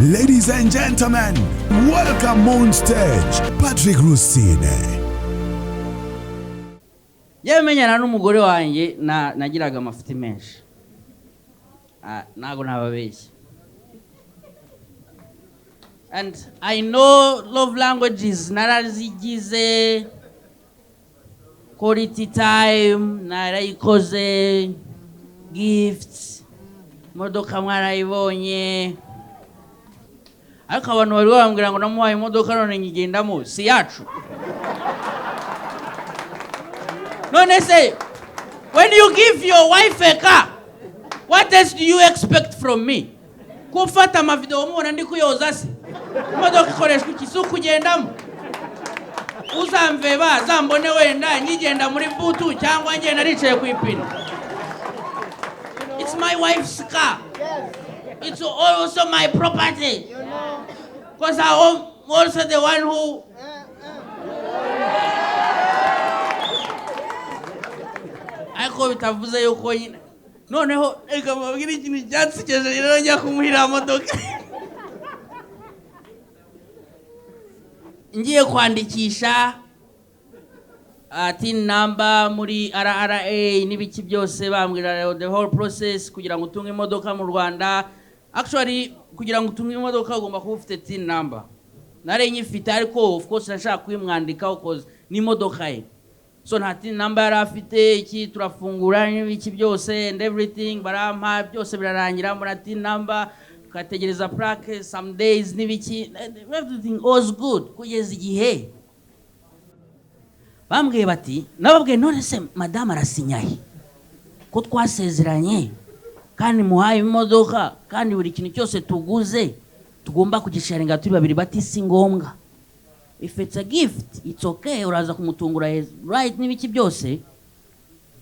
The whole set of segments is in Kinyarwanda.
Ladies and gentlemen, welcome on stage Patrick Rusine. Yemenyana n'umugore wanjye nagiraga amafuti menshi. Nago nababeshye. And I know love languages narazigize, quality time narayikoze, gifts, modoka mwarayibonye. Ariko abantu bari bambwira ngo namuhaye imodoka none nyigendamo si yacu. None say, when you give your wife a car, what else do you expect from me? Kufata amavideo mubona ndi kuyoza se. Imodoka ikoreshwa ikisuku kugendamo. Uzamveba zambone wenda nyigenda muri butu cyangwa nge naricaye ku ipine. It's my wife's car. It's also my property. Because I'm also the one who... Ariko bitavuze yuko nyine. Noneho reka babwira ikintu cyatsikije rero njya kumuhira modoka. Ngiye kwandikisha tin number muri RRA n'ibiki byose bambwira the whole process kugira ngo utunge imodoka mu Rwanda. Actually kugira ngo utunge imodoka ugomba kuba ufite tin number. Nare nyifite ariko of course nashaka kwimwandika because ni imodoka ye. So nta tin number yari afite iki turafungura n'ibiki byose and everything barampa byose birarangira muri tin number. Kategereza plaque some days n'ibiki everything was good kugeza igihe bambwiye bati nababwiye none se madame arasinyaye ko twasezeranye kandi muhaye imodoka kandi buri kintu cyose tuguze tugomba kugisharinga turi babiri bati si ngombwa. If it's a gift it's okay uraza kumutungura right n'ibiki byose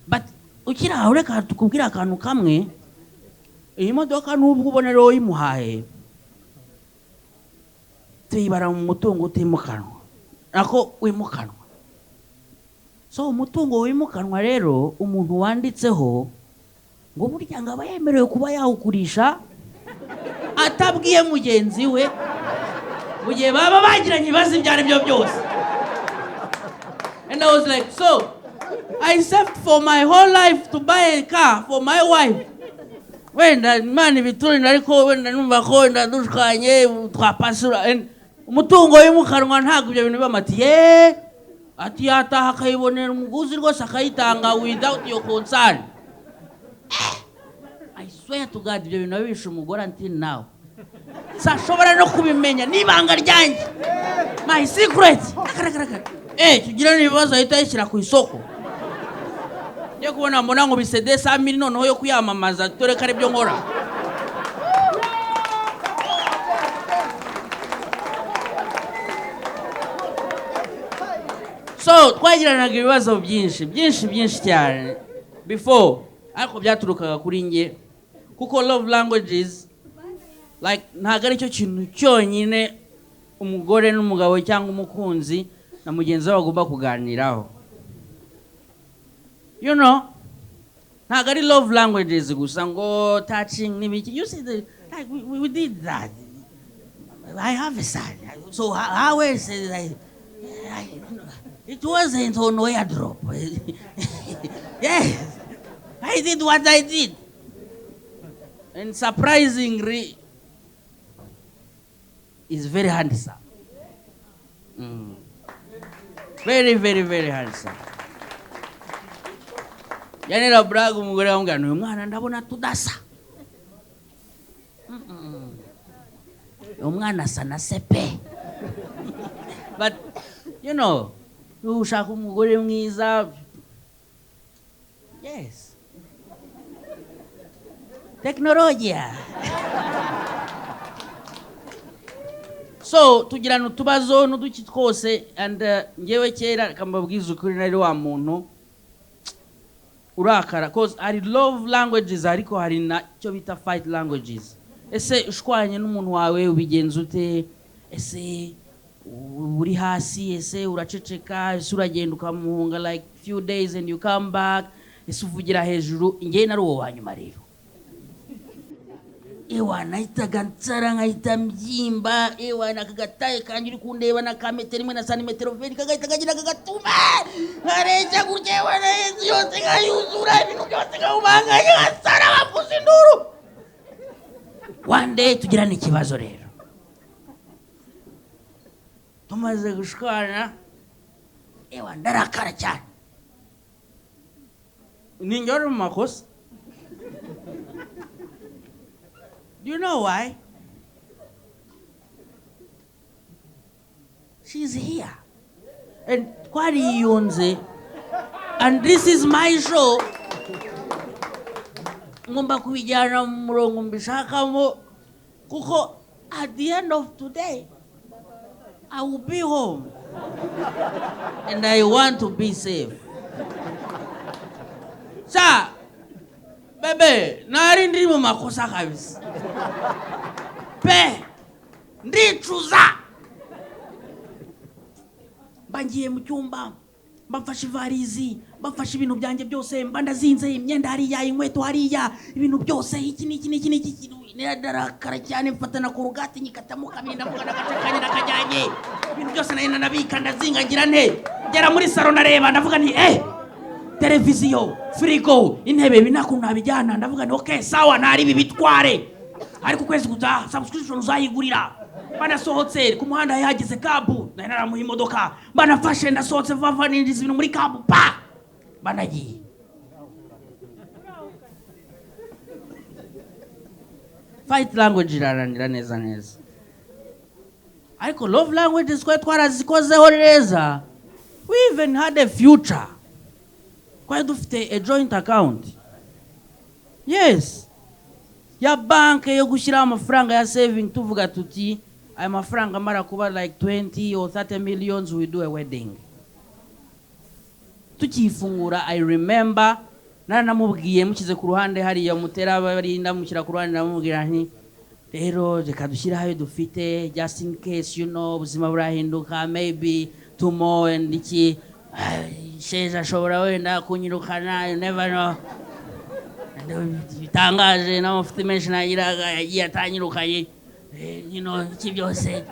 but ukira ureka tukubwira akantu kamwe. Iyi modoka n'ubwo ubona rero yimuhaye tuyibara mu mutungo utimukanwa nako wimukanwa. So umutungo wimukanwa rero umuntu wanditseho ngo burya ngaba yemerewe kuba yawukurisha atabwiye mugenzi we mu gihe baba bagiranye ibibazo ibyo ari byo byose. And I was like, so I saved for my whole life to buy a car for my wife. Wenda imana biturinde ariko wenda numva ko wenda dushkanye twapasura umutungo wimukanwa ntabwo ibyo bintu bamati ati yataha akayibonera umuguzi rwose akayitanga without your concern. I swear to God ibyo bintu babisha umugore until now sashobora no kubimenya nibanga ryanjye my secret tugira n'ibibazo ahita yishyira ku isoko. Yo kubona mbona ngo bisede 100 noneho yo kuyamamaza dore kare byo nkora. So twagiranaga ibibazo byinshi cyane before ariko byaturukaga kuri nge kuko love languages like ntago ari cyo kintu cyonyine umugore n'umugabo cyangwa umukunzi na mugenzi we bagomba kuganiraho. You know, nagari love languages gusa ngo touching n'ibiki. You see like we did that. I have a son. So how is it it wasn't on airdrop. Yes. I did what I did. And surprisingly is very handsome. Very, very, very handsome. Yanira brag umugore wambwira uyu mwana ndabona tudasa. Umwana sana sepe. But you know, ushaka umugore mwiza. Yes. Teknolojia. So tugirana utubazo n'uduki twose and ngewe kera kambabwiza ukuri nari wa muntu urakara cause I love languages ariko hari na cyo bita fight languages. Ese ushwanye n'umuntu wawe ubigenza ute? Ese uri hasi? Ese uraceceka? Ese uragenda ukamuhunga like few days and you come back? Ese uvugira hejuru? Ngewe nari uwo wanyuma rero. ewa nahitaga nsara nkahita mbyimba ewa nakagataye kanjye uri kundeba na kametero imwe na santimetero veri kagahita kagira kagatuma nkareja gutya ewa yose nkayuzura ibintu byose nkahumanganya nkasara bavuza induru. One day tugirana ikibazo rero, tumaze gushwana ewa ndarakara cyane, ninjoro mu makosa. Do you know why? She's here. And kwari yunze. And this is my show. Ngomba kubijyana mu murongo mbishakamo kuko at the end of today I will be home. And I want to be safe. Sa bebe, nari ndi mu makosa kabisa. Pe, ndicuza. Bangiye mu cyumba, bamfashe ivarizi, bamfashe ibintu byanjye byose, mbandazinze imyenda hariya, inkweto hariya, ibintu byose iki niradarakara cyane, mfatana ku rugati nyikatamo kabiri ndavuga nakacakanye nakajyanye. Ibintu byose nari nabika ndazinga ngira nte. Ngera muri salo nareba ndavuga ni televiziyo, frigo, intebe binakuntu nabijyana ndavuga ni okay sawa nari bibitware. Ariko kwezi kuza subscription uzayigurira. Bana sohotse ku muhanda yagize kabu, nari mu imodoka. Bana fashe ndasohotse vava n'indizi ibintu muri kabu pa. Bana giye. Fight language irarangira neza neza. Ariko love languages kwa twarazikozeho neza. We even had a future. Kwa dufite a joint account. Yes. Ya bank yo gushira amafaranga ya saving tuvuga tuti ay mafaranga mara kuba like 20 or 30 millions we do a wedding. Tukifungura I remember nara namubwiye mukize ku ruhande hari ya mutera bari ndamushyira ku ruhande namubwira nti rero reka dushyira hayo dufite just in case you know ubuzima burahinduka maybe tomorrow and iki sheja shobora wenda kunyirukana you never know. Bitangaje na mufite menshi nagiraga yagiye atanyirukaye you know iki byose.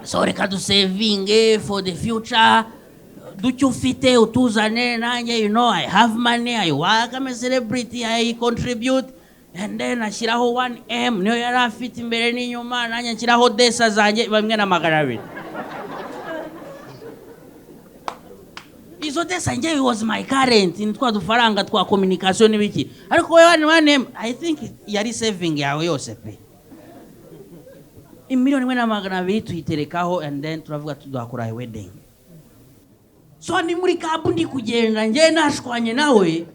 So reka du saving for the future. Ducyo ufite utuzane nanjye you know I have money, I work, I'm a celebrity, I contribute, and then ashiraho 1M niyo yari afite imbere n'inyuma nanjye nshiraho desa zanjye bamwe na magarabi. Izo desa njye was my current in twa dufaranga twa communication n'ibiki. Ariko we 1M I think yari saving yawe yose pe. Imiliyoni mwe na magarabi tuyiterekaho and then turavuga tudakora wedding. So ni muri kabu ndi kugenda nje nashwanye nawe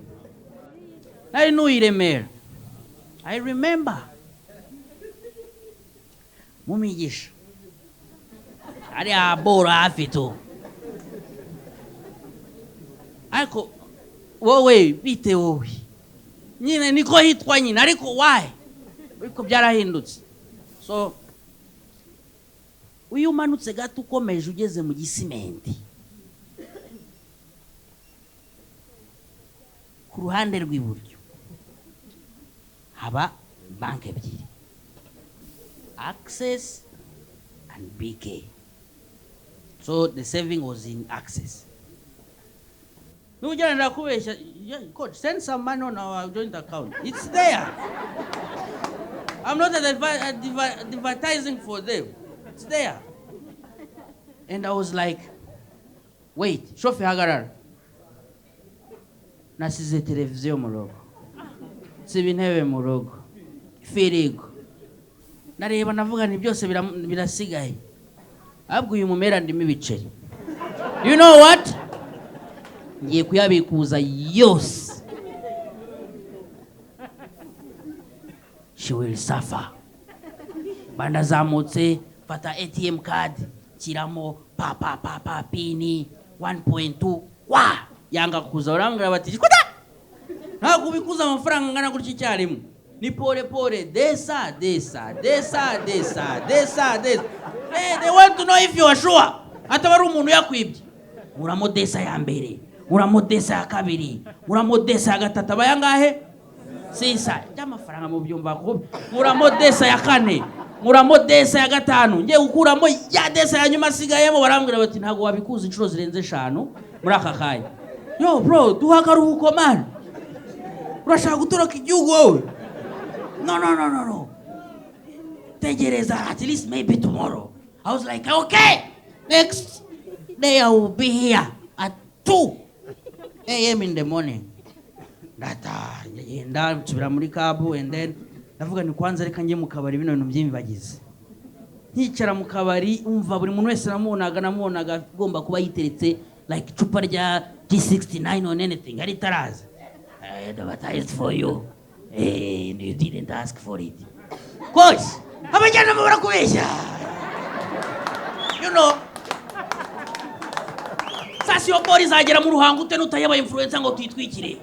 nari nuyiremera. I remember mumigisha ari abora afito ariko wowe bite wowe nyine niko hitwa nyine ariko why ariko byarahindutse. So uyu manutse gato ukomeje ugeze mu gisimenti ku ruhande rw'iburyo haba bank ebyiri, Access and BK. So the saving was in Access. Nujana kubesha, coach, send some money on our joint account. It's there. I'm not advertising for them. It's there. And I was like, wait, shofi hagarara. Nasize televiziyo mu rugo. Siba intebe mu rugo. Firigo. Nareba navuga ni byose birasigaye. Ahubwo uyu mumera ndimo ibiceri. You know what? Ngiye kuyabikuza yose. She will suffer. Banda zamutse fata ATM card kiramo pa pini 1.2 wa yanga kuza urambwira bati kuda ntabwo ubikuza amafaranga ngana gutya cyarimo ni pole desa. They want to know if you are sure atabari umuntu yakwibye uramo desa ya mbere uramo desa ya kabiri uramo desa ya gatatu abayangahe sisa y'amafaranga mu byumba ko muramo desa ya kane muramo desa ya gatanu ngiye gukuramo ya desa ya nyuma sigayemo barambwira bati ntago wabikuza inshuro zirenze 5 muri aka kanya. Yo bro duha akaruhuko man, urashaka gutoroka igihugu wowe? No, tegereza at least maybe tomorrow. I was like okay, next day I will be here at 2 a.m. in the morning. Yenda nsubira muri kabu and then ndavuga ni kwanza reka ngiye mu kabari bino bintu by'imibagize. Nkicara mu kabari umva buri muntu wese namubonaga gomba kuba yiteretse like icupa rya G69 on anything ari taraza. I advertised for you and you didn't ask for it. Course abajyana mu barakubeshya. You know sasiyo bori zagera mu ruhango ute nutayaba influencer ngo twitwikire.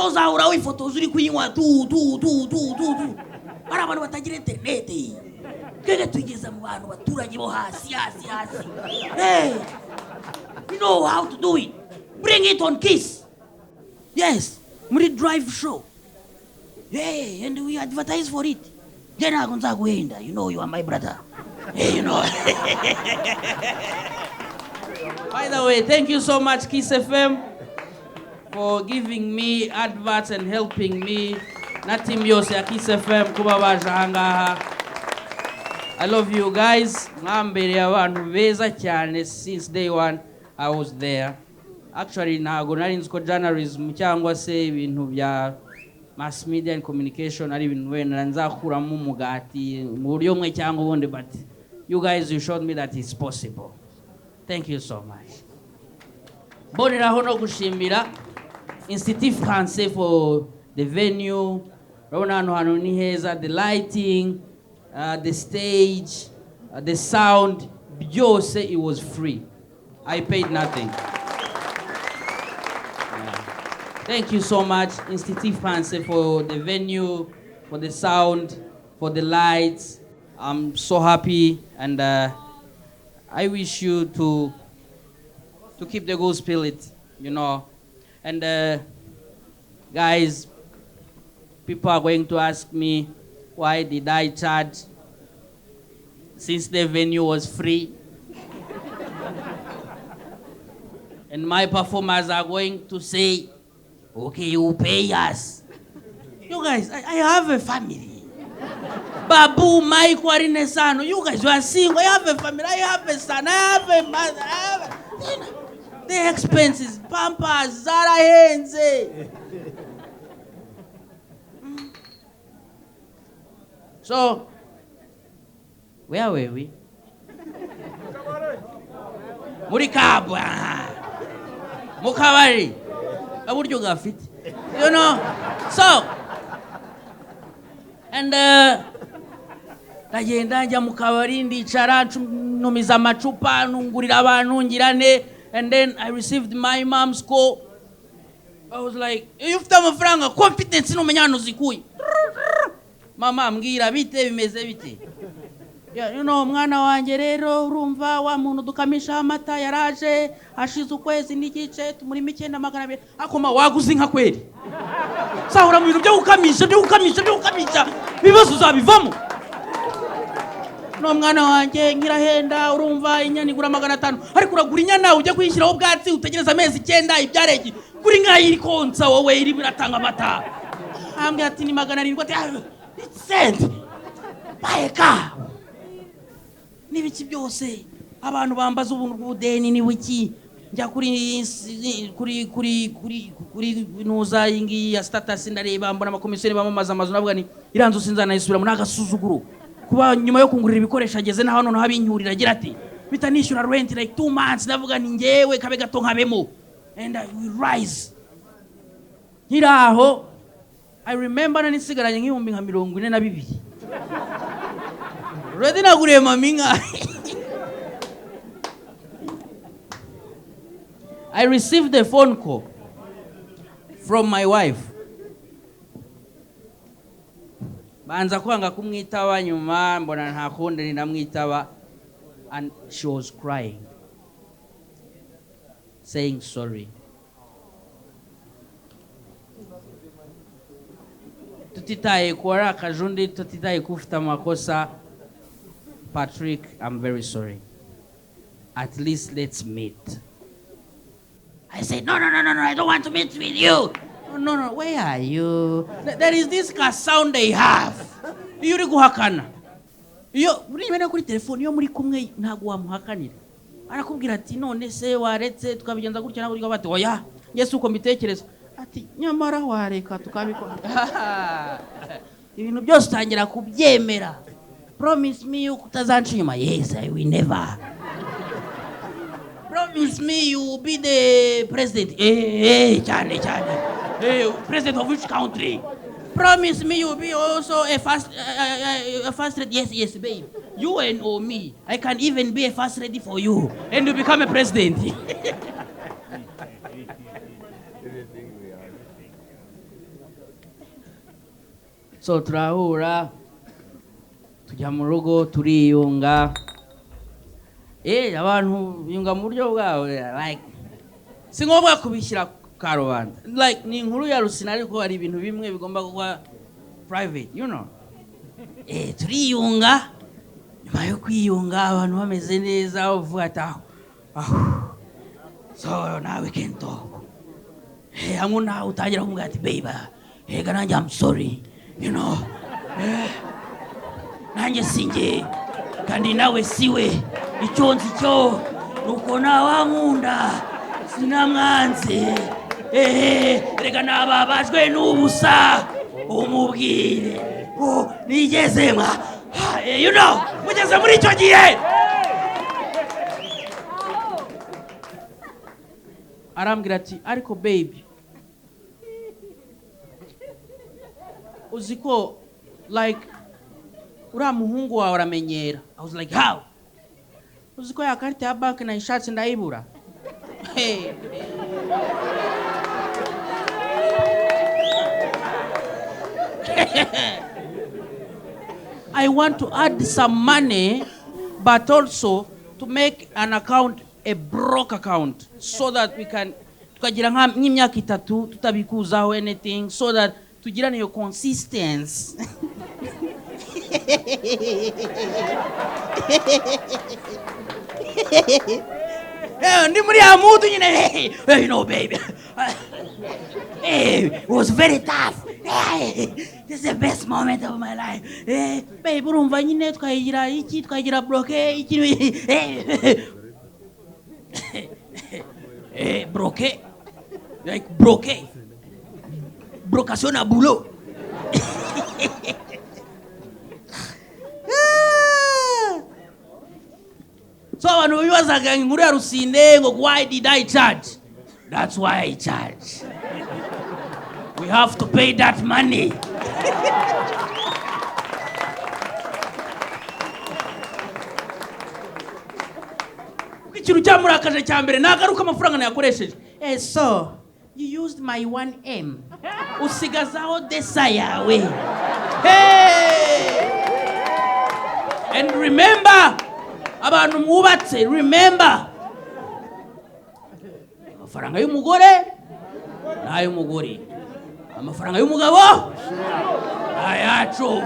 Uzahura wifotoza uri kuyinywa tu. Ari abantu batagira internet. Kege tugeza mu bantu baturage bo hasi. Hey, you know how to do it. Bring it on Kiss. Yes, muri drive show. Hey, and we advertise for it. Then I gonza guenda. You know you are my brother. Hey, you know. By the way, thank you so much Kiss FM for giving me adverts and helping me. Na team yose ya Kiss FM kuba baje ahangaha. I love you guys. Mwambere abantu beza cyane since day one I was there. Actually ntago nari nzi ko journalism cyangwa se ibintu bya mass media and communication ari ibintu wenda nzakuramo umugati mu buryo mwe cyangwa ubundi, but you guys you showed me that it's possible. Thank you so much. Boneraho no gushimira Institut Français for the venue. Rona hano ni heza, the lighting, the stage, the sound, byose it was free. I paid nothing. Thank you so much Institut Français for the venue, for the sound, for the lights. I'm so happy and I wish you to keep the good spirit, you know. And guys, people are going to ask me, why did I charge since the venue was free? And my performers are going to say, okay, you pay us. You guys, I have a family. Babu, Mike, Iryn, Sano, you guys, you are single. I have a family, I have a son, I have a mother, you know, the expenses, Pampers, Zara hands. So, where were we? Murikabu, Mukabari, aburyo gafite, you know. So, and ndagenda njya mu kabari ndicara numiza amacupa nungurira abantu ngirane, and then I received my mom's call. I was like, you ufite amafaranga confidence numenya hano zikuye. Mama ambwira bite bimeze bite? Yeah, you know, mwana wanjye rero urumva wa muntu dukamisha amata yaraje ashize ukwezi n'igice tumuri 900 akoma waguze inka kweli. Sahura mu bintu byo gukamisha bibazo uzabivamo. No mwana wanjye nkirahenda urumva inyana igura 500 ariko uragura inyana ujye kuyishyiraho ubwatsi utegereza amezi 9 ibyareki kuri ngayi iri konsa wowe iri biratanga amata. Ambye ati ni 700 ati it's sent bayeka n'ibiki byose abantu bambaza ubuntu bw'udeni ni wiki njya kuri nuza ingi ya status ndareba mbona amakomisiyoni bamamaza amazu navuga ni iranzo sinzana yisubira mu nagasuzuguro kuba nyuma yo kungurira ibikoresho ageze na hano habinyurira agira ati bitanishyura rent like 2 months navuga ni ngewe kabe gato nkabemo and I will rise hiraho. I remember nisigaranye nk'ibihumbi nka 42 ready naguriye maminga. I received a phone call from my wife. Banza kwanga kumwitaba nyuma mbona nta kundi ninamwitaba, and she was crying saying sorry. tutitaye kuwari akajundi, tutitaye kufita amakosa. Patrick, I'm very sorry. At least let's meet. I said, no, I don't want to meet with you. No, where are you? There is this sound they have. Iyo uri guhakana. Iyo uribena kuri telefone iyo muri kumwe ntago wamuhakanira. Arakubwira ati none se waretse tukabigenza gutya nabwo bati oya. Yesu uko mbitekereza. Ati nyamara wareka tukabikora. Ibintu byose utangira kubyemera. Promise me you kutazanshima. Yes, I will never. Promise me you will be the president. Chane. President of which country? Promise me you will be also a first lady. Yes, babe. You and or me. I can even be a first lady for you. And you become a president. So turahura. Tujya mu rugo turiyunga. Abantu yunga mu buryo bwawe like singobwa kubishyira karubanda like ni inkuru ya Rusine ariko hari ibintu bimwe bigomba kuba private, you know. Turiyunga nyuma yo kwiyunga abantu bameze neza uvuga ati so now we can talk. Hamuna utangira kumubwira ati baby, nanjye I'm sorry, you know. Nanjye singe kandi nawe siwe icyonzi cyo nuko nawankunda sinamwanze reka nababajwe n'ubusa umubwire nigeze mwa you know mugeze muri icyo gihe arambwira ati ariko baby uziko like uriya muhungu wawe aramenyera. I was like, how? Uziko ya karita ya banki nayishatse ndayibura. I want to add some money, but also to make an account a broke account, so that we can tukagira nk'imyaka 3 tutabikuzaho anything, so that tugirane yo consistency. Ndi muri ya mood nyine. You know baby. It was very tough. This is the best moment of my life. Baby urumva nyine twayigira bloke iki. Bloke. Like bloke. Blocation à boulot. So abantu bibazaga inkuru ya Rusine ngo why did I charge? That's why I charge. We have to pay that money. Ikintu cyamurakaje cyambere nagaruka amafaranga nayakoresheje. So you used my 1M. Usigazaho desa yawe. And remember, abantu mwubatse, remember, amafaranga y'umugore n'ay'umugore, amafaranga y'umugabo ayacu.